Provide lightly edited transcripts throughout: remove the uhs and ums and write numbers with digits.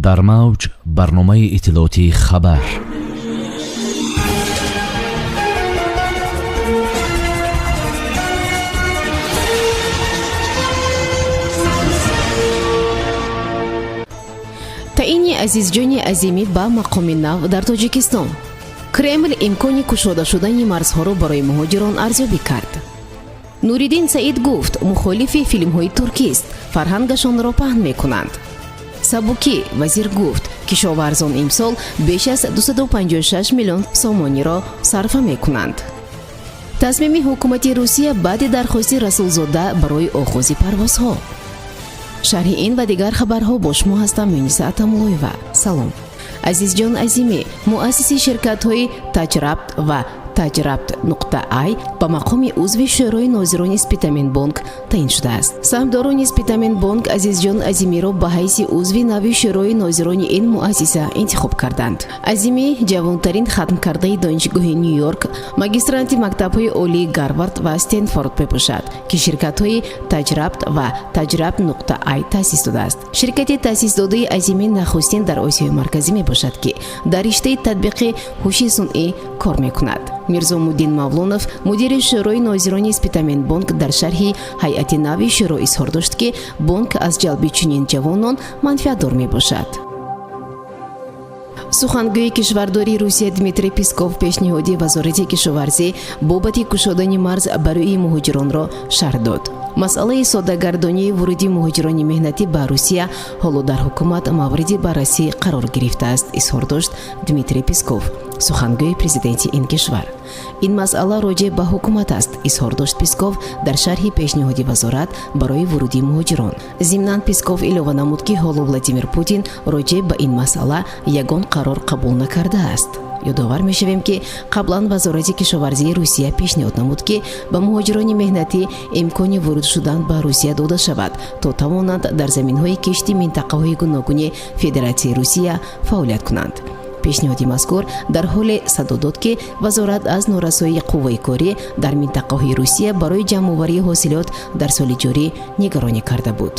дар мавҷ барномаи иттилоотии хабар. таъини азизҷони азимӣ ба мақоми нав дар тоҷикистон. Кремл имкони кушода шудани марзҳоро барои муҳоҷирон арзёбӣ кард. Нуриддин Саид гуфт мухолифи филмҳои туркист, фарҳангашонро паҳн мекунанд. Сабукӣ вазир гуфт кишоварзон имсол беш аз 256 миллион сомониро сарфа мекунанд. тасмими ҳукумати Русия баъди дархости Расулзода барои оғози парвозҳо. шарҳи ин ва дигар хабарҳо бо шумо ҳастам. Юниса Атамуллоева. салом. азизҷон азимӣ, муассиси ширкатҳои Таҷрабт ва Таҷрабт.ай ба мақоми узви шӯрои нозирони Спитаминбонк таъин шудааст. Саҳмдорони Спитаминбонк азизҷон азимиро ба ҳайси узви нави шӯрои нозирони ин муассиса интихоб карданд. Азимӣ ҷавонтарин хатмкардаи донишгоҳи Нью-Йорк, магистранти мактабҳои олии Гарвард ва Стенфорд мебошад, ки ширкатҳои Таҷрабт ва Таҷрабт.ай таъсис додааст. Ширкати таъсисдодаи Азимӣ нахустин дар Осиёи Марказӣ мебошад, ки дар риштаи татбиқи ҳуши сунъӣ кор мекунад. Мирзомуддин Мавлонов, мудири шӯрои нозирони Спитаминбонк, дар шарҳи ҳайати нави шӯро изҳор дошт, ки бонк аз ҷалби чунин ҷавонон манфиатдор мебошад. сухангӯи кишвардори Русия Дмитрий Песков пешниҳоди вазорати кишоварзӣ бобати кушодани марз барои муҳоҷиронро шарҳ дод. масъалаи соддагардонии вуруди муҳоҷирони меҳнатӣ ба Русия ҳоло дар ҳукумат мавриди баррасӣ қарор гирифтааст, изҳор дошт Дмитрий Песков, сухангӯи президенти ин кишвар. ин масъала роҷеъ ба ҳукумат аст, изҳор дошт Песков дар шарҳи пешниҳоди вазорат барои вуруди муҳоҷирон. зимнан Песков илова намуд, ки ҳоло Владимир Путин роҷеъ ба ин масъала ягон қарор қабул накардааст. ёдовар мешавем, ки қаблан вазорати кишоварзии Русия пешниҳод намуд, ки ба муҳоҷирони меҳнатӣ имкони вуруд шудан ба Русия дода шавад, то тавонанд дар заминҳои кишти минтақаҳои гуногуни Федератсияи Русия фаъолият кунанд. пешниҳоди мазкур дар ҳоле садо дод, ки вазорат аз норасоии қувваи корӣ дар минтақаҳои Русия барои ҷамъоварии ҳосилот дар соли ҷорӣ нигаронӣ карда буд.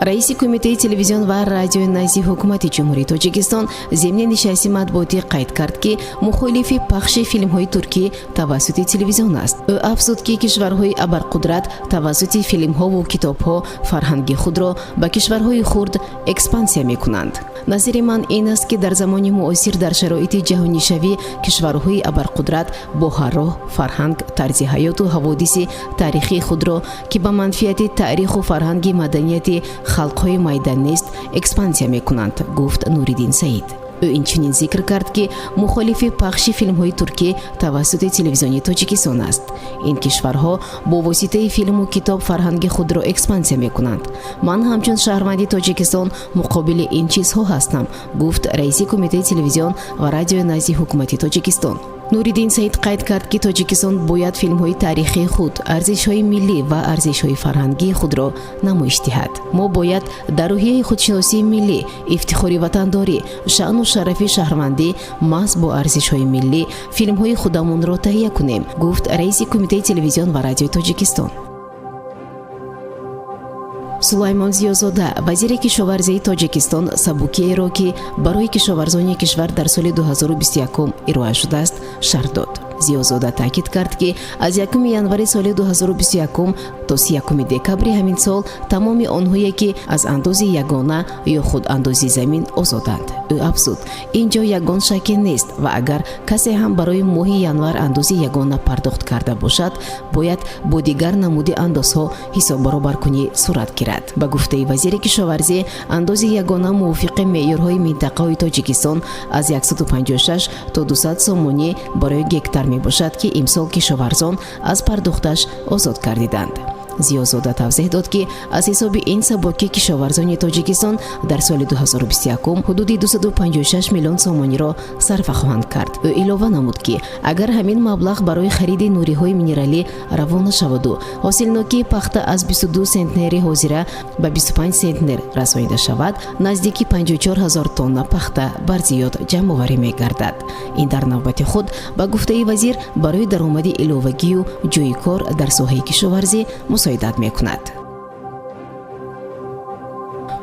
раиси кумитаи телевизион ва радиои назди ҳукумати ҷумҳурии Тоҷикистон зимни нишасти матбуотӣ қайд кард, ки мухолифи пахши филмҳои туркӣ тавассути телевизион аст. ӯ афзуд, ки кишварҳои абарқудрат тавассути филмҳову китобҳо фарҳанги худро ба кишварҳои хурд экспансия мекунанд. назари ман ин аст, ки дар замони муосир дар шароити ҷаҳонишавӣ кишварҳои абарқудрат бо ҳар роҳ, фарҳанг, тарзи ҳаёту ҳаводиси таърихии худро, ки ба манфиати таъриху фарҳанги маданияти халқҳои майдан нест, экспансия мекунанд, гуфт Нуриддин Саид. ӯ инчунин зикр кард, ки мухолифи пахши филмҳои туркӣ тавассути телевизиони Тоҷикистон аст. ин кишварҳо бо воситаи филму китоб фарҳанги худро экспансия мекунанд. ман ҳамчун шаҳрванди Тоҷикистон муқобили ин чизҳо ҳастам, гуфт раиси кумитаи телевизион ва радиои назди ҳукумати Тоҷикистон. Нуриддин Саид қайд кард, ки Тоҷикистон бояд филмҳои таърихии худ, арзишҳои миллӣ ва арзишҳои фарҳангии худро намоиш диҳад. мо бояд дар рӯҳияи худшиносии миллӣ, ифтихори ватандорӣ, шаъну шарафи шаҳрвандӣ маҳз бо арзишҳои миллӣ филмҳои худамонро таҳия кунем, гуфт раиси кумитаи телевизион ва радиои Тоҷикистон. Сулаймон Зиёзода, вазири кишоварзии Тоҷикистон, Сабукиеро, ки барои кишоварзони кишвар дар соли 2021 ироа шудааст, шарҳ дод. Зиёзода таъкид кард, ки аз 1 январи соли 2021 то 31 декабри ҳамин сол тамоми онҳое, ки аз андози ягона ё худандози замин озоданд. ӯ афзуд, ин ҷо ягон шакке нест ва агар касе ҳам барои моҳи январ андози ягона пардохт карда бошад, бояд бо дигар намуди андозҳо ҳисоббаробаркунӣ сурат гирад. ба гуфтаи вазири кишоварзӣ, андози ягона мувофиқи меъёрҳои минтақаҳои Тоҷикистон аз 156 то 200 сомонӣ барои гектар мебошад, ки имсол кишоварзон аз пардохташ озод гардиданд. Зиёзода тавзеҳ дод, ки аз ҳисоби ин сабоки кишоварзони Тоҷикистон дар соли 2021 ҳудуди 256 миллион сомониро сарфа хоҳанд кард. ӯ илова намуд, ки агар ҳамин маблағ барои хариди нуриҳои минералӣ равона шаваду ҳосилнокии пахта аз 22 центнери ҳозира ба 25 центнер расонида шавад, наздики 54 000 тонна пахта барзиёд ҷамъоварӣ мегардад. ин дар навбати худ ба гуфтаи вазир барои даромади иловагию ҷойи кор дар соҳаи кишоварзӣ мусоидат мекунад.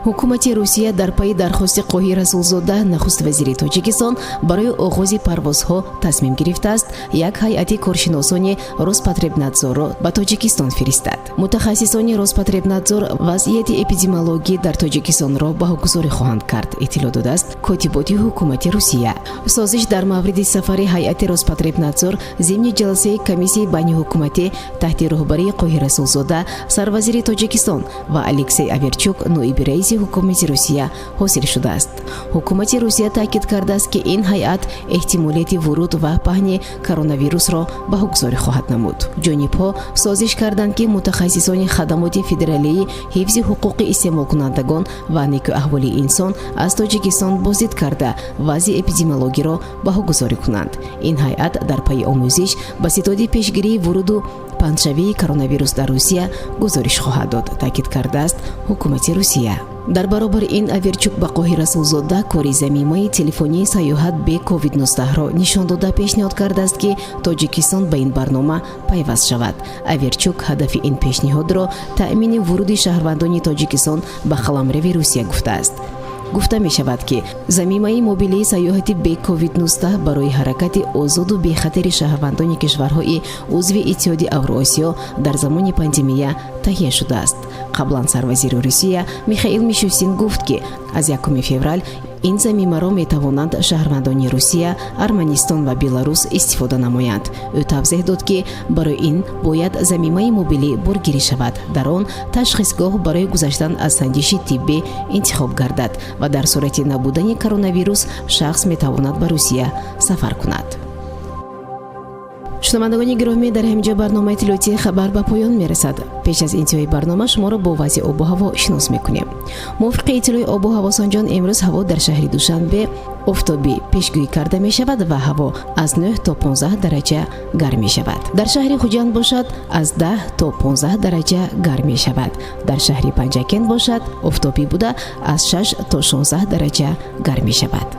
ҳукумати русия дар пайи дархости қоҳӣ расулзода нахуст вазири тоҷикистон барои оғози парвозҳо тасмим гирифтааст як ҳайати коршиносони роспотребнадзорро ба тоҷикистон фиристад. мутахассисони роспотребнадзор вазъияти эпидемиологӣ дар тоҷикистонро баҳогузорӣ хоҳанд кард, иттилоъ додааст котиботи ҳукумати русия. созиш дар мавриди сафари ҳайати роспотребнадзор зимни ҷаласаи комиссияи байниҳукуматӣ таҳти роҳбарии қоҳӣ расулзода, сарвазири тоҷикистон ва Алексей Аверчук, ноиби раиси ҳукумати русия ҳосил шудааст. ҳукумати русия таъкид кардааст, ки ин ҳайат эҳтимолияти вуруд ва паҳни коронавирусро баҳогузорӣ хоҳад намуд. ҷонибҳо созиш карданд, ки мутахассисони хадамоти федералии ҳифзи ҳуқуқи истеъмолкунандагон ва никӯ аҳволи инсон аз тоҷикистон боздид карда вазъи эпидемиологиро баҳогузорӣ кунанд. ин ҳайат дар пайи омӯзиш ба ситоди пешгирии вуруду пандшавии коронавирус дар русия гузориш хоҳад дод, таъкид кардааст ҳукумати русия. дар баробар ин Аверчук ба қоҳӣ расулзода кори замимаи телефонии сайёҳат бе COVID-19-ро нишон дода пешниҳод кардааст, ки тоҷикистон ба ин барнома пайваст шавад. Аверчук ҳадафи ин пешниҳодро таъмини вуруди шаҳрвандони тоҷикистон ба қаламрави русия гуфтааст. гуфта мешавад, ки замимаи мобилии сайёҳати бе COVID-19 барои ҳаракати озоду бехатари шаҳрвандони кишварҳои узви Иттиҳоди Авроосиё дар замони пандемия таҳия шудааст. қаблан сарвазири русия Михаил Мишустин гуфт, ки аз 1 феврал ин замимаро метавонанд шаҳрвандони Русия, Арманистон ва Беларус истифода намоянд. ӯ тавзеҳ дод, ки барои ин бояд замимаи мобилӣ боргирӣ шавад, дар он ташхисгоҳ барои гузаштан аз санҷиши тиббӣ интихоб гардад ва дар сурати набудани коронавирус шахс метавонад ба Русия сафар кунад. шунавандагони гиромӣ, дар ҳаминҷо барномаи иттилоъотии хабар ба поён мерасад. пеш аз интиҳои барнома шуморо бо вазъи обу ҳаво шинос мекунем. мувофиқи иттилоъи обу ҳаво сонҷон, имрӯз ҳаво дар шаҳри Душанбе офтобӣ пешгӯӣ карда мешавад ва ҳаво аз 9 то 15 дараҷа гарм мешавад. дар шаҳри Хуҷанд бошад аз 10 то 15 дараҷа гарм мешавад. дар шаҳри Панҷакен бошад офтобӣ буда аз 6 то 16 дараҷа гарм мешавад.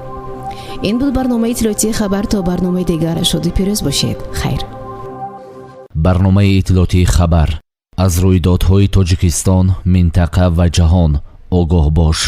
ин буд барномаи иттилоъотии хабар. то барномаи дигар шоду пирӯз бошед. хайр. барномаи иттилоъотии хабар аз рӯйдодҳои тоҷикистон, минтақа ва ҷаҳон огоҳ бош.